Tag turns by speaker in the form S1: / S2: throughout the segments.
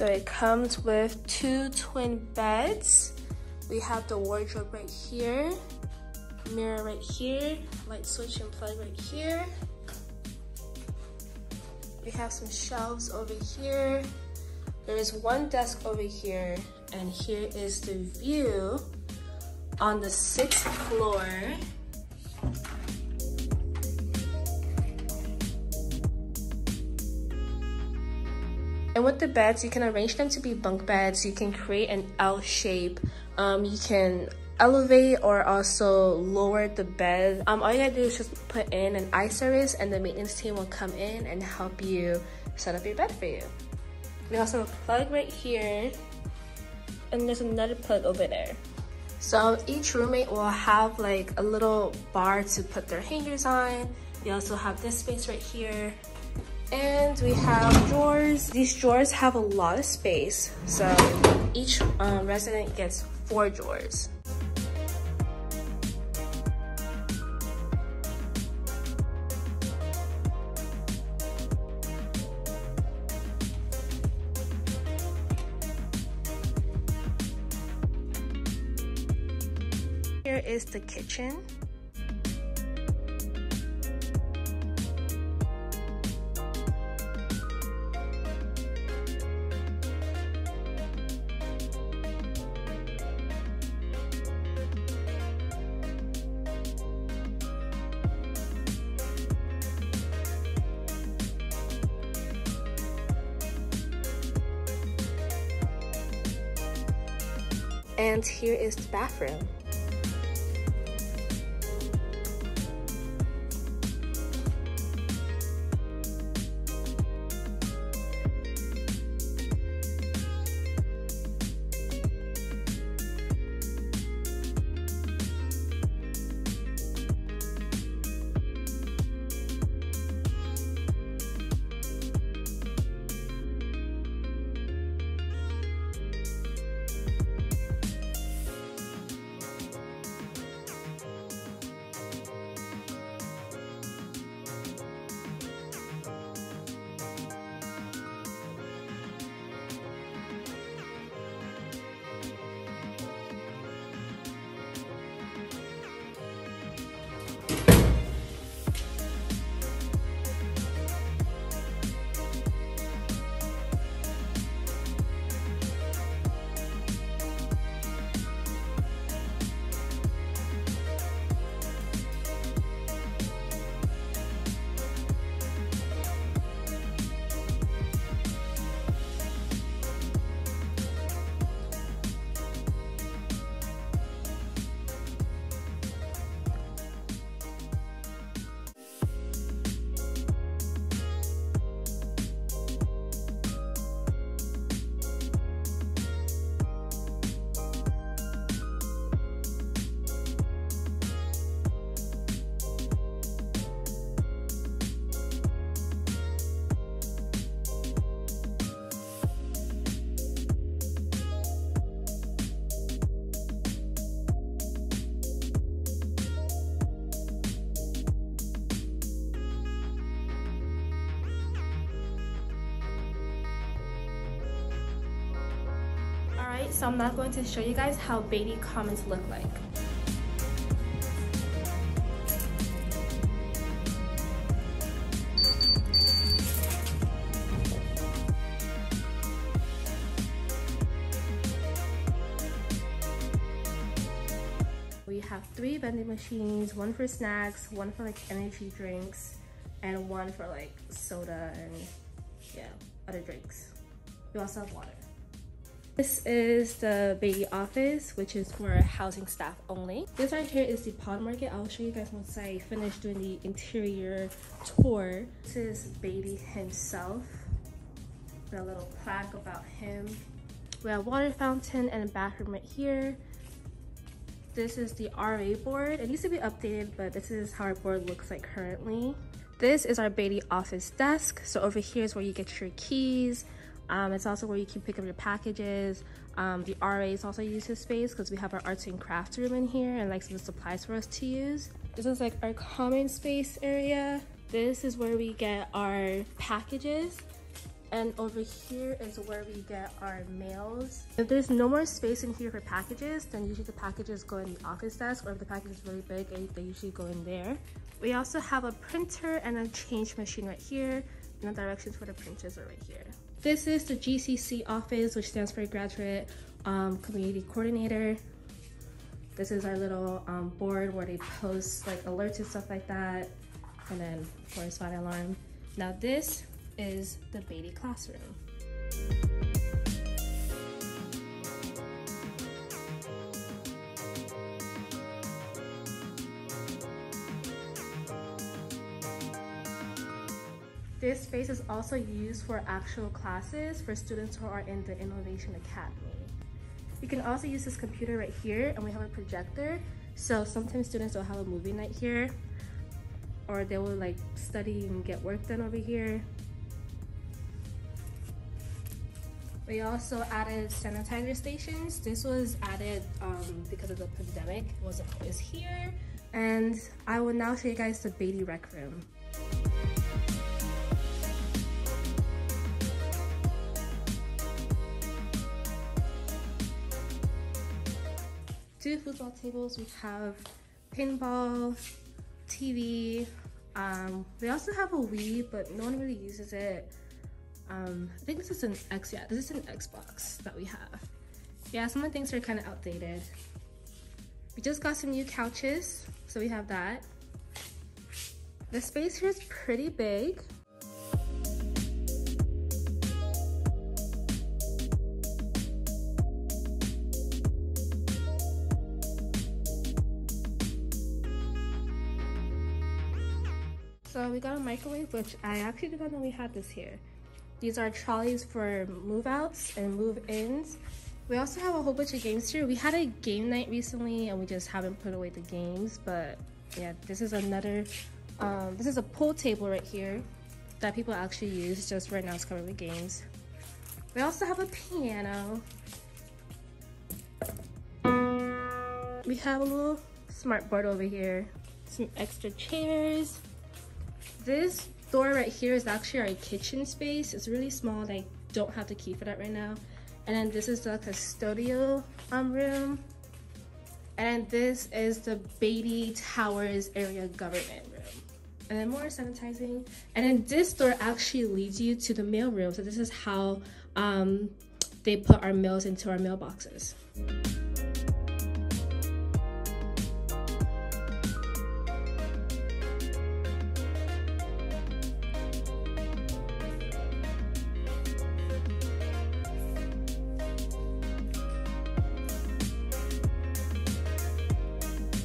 S1: So it comes with 2 twin beds. We have the wardrobe right here, mirror right here, light switch and plug right here. We have some shelves over here. There is one desk over here, and here is the view on the 6th floor. And with the beds, you can arrange them to be bunk beds. You can create an L shape. You can elevate or also lower the bed. All you gotta do is just put in an eye service, and the maintenance team will come in and help you set up your bed for you. We also have a plug right here, and there's another plug over there. So each roommate will have like a little bar to put their hangers on. We also have this space right here. And we have drawers. These drawers have a lot of space, so each resident gets 4 drawers. Here is the kitchen. And here is the bathroom. So I'm now going to show you guys how Beaty commons look like. We have 3 vending machines, 1 for snacks, 1 for like energy drinks, and 1 for like soda and yeah, other drinks. We also have water. This is the Beaty office, which is for housing staff only. This right here is the pod market. I'll show you guys once I finish doing the interior tour. This is Beaty himself. Got a little plaque about him. We have water fountain and a bathroom right here. This is the RA board. It needs to be updated, but this is how our board looks like currently. This is our Beaty office desk. So over here is where you get your keys. It's also where you can pick up your packages. The RA is also used this space because we have our arts and crafts room in here and like some supplies for us to use. This is like our common space area. This is where we get our packages. And over here is where we get our mails. If there's no more space in here for packages, then usually the packages go in the office desk, or if the package is really big, they usually go in there. We also have a printer and a change machine right here, and the directions for the printers are right here. This is the GCC office, which stands for Graduate Community Coordinator. This is our little board where they post like alerts and stuff like that, and then of course fire alarm. Now this is the Beaty classroom. This space is also used for actual classes for students who are in the Innovation Academy. You can also use this computer right here, and we have a projector. So sometimes students will have a movie night here, or they will like study and get work done over here. We also added sanitizer stations. This was added because of the pandemic. It wasn't always here. And I will now show you guys the Beaty rec room. 2 football tables. We have pinball, TV. We also have a Wii, but no one really uses it. I think this is an this is an Xbox that we have. Yeah, some of the things are kind of outdated. We just got some new couches, so we have that. The space here is pretty big. So we got a microwave, which I actually did not know we had this here. These are trolleys for move-outs and move-ins. We also have a whole bunch of games here. We had a game night recently and we just haven't put away the games, but yeah, this is another, this is a pool table right here that people actually use. Just right now it's covered with games. We also have a piano. We have a little smart board over here, some extra chairs. This door right here is actually our kitchen space. It's really small and I don't have the key for that right now. And then this is the custodial room. And this is the Beaty Towers area government room. And then more sanitizing. And then this door actually leads you to the mail room. So this is how they put our mails into our mailboxes.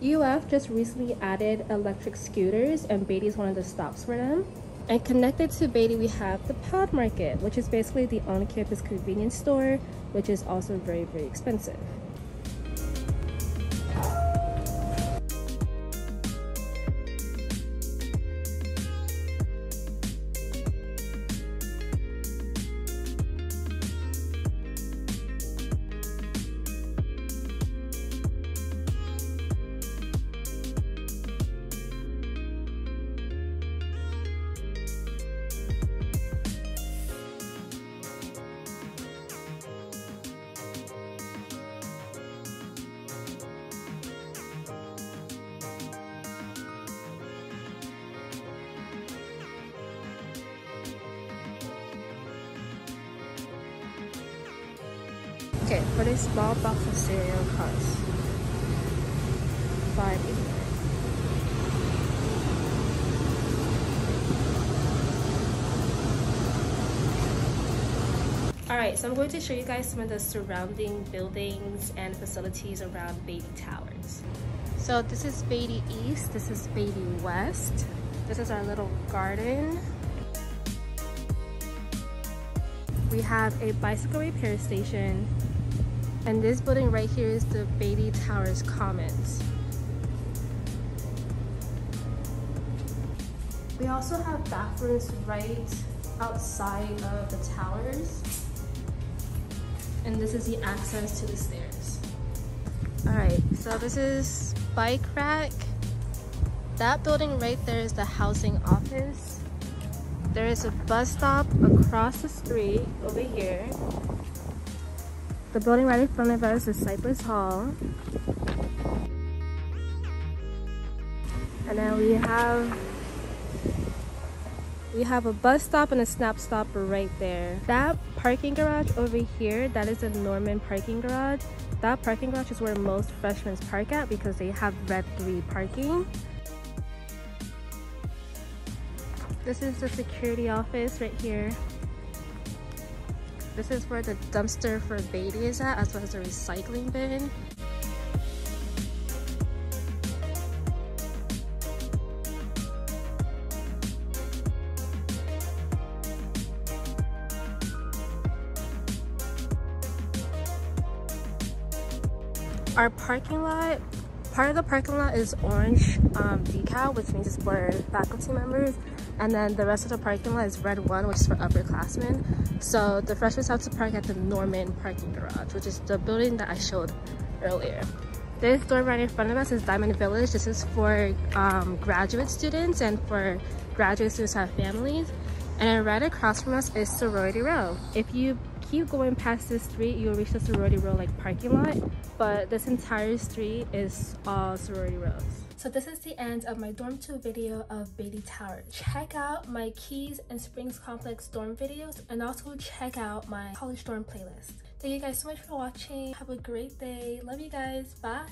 S1: UF just recently added electric scooters, and Beaty is one of the stops for them. And connected to Beaty, we have the Pod Market, which is basically the on-campus convenience store, which is also very, very expensive. Okay, for this small box of cereal costs $5.89. Alright, so I'm going to show you guys some of the surrounding buildings and facilities around Beaty Towers. So this is Beaty East, this is Beaty West. This is our little garden. We have a bicycle repair station. And this building right here is the Beaty Towers Commons. We also have bathrooms right outside of the towers. And this is the access to the stairs. Alright, so this is bike rack. That building right there is the housing office. There is a bus stop across the street over here. The building right in front of us is Cypress Hall. And then we have a bus stop and a snap stop right there. That parking garage over here, that is a Norman parking garage. That parking garage is where most freshmen park at because they have red 3 parking. This is the security office right here. This is where the dumpster for Beaty is at, as well as the recycling bin. Our parking lot, part of the parking lot is orange decal, which means it's for faculty members, and then the rest of the parking lot is red 1, which is for upperclassmen. So the freshmen have to park at the Norman parking garage, which is the building that I showed earlier. This door right in front of us is Diamond Village. This is for graduate students and for graduate students who have families. And then right across from us is Sorority Row. If you keep going past this street, you'll reach the Sorority Row like parking lot, but this entire street is all sorority rows. So this is the end of my dorm 2 video of Beaty Towers. Check out my Keys and Springs Complex dorm videos, and also check out my college dorm playlist. Thank you guys so much for watching. Have a great day. Love you guys. Bye.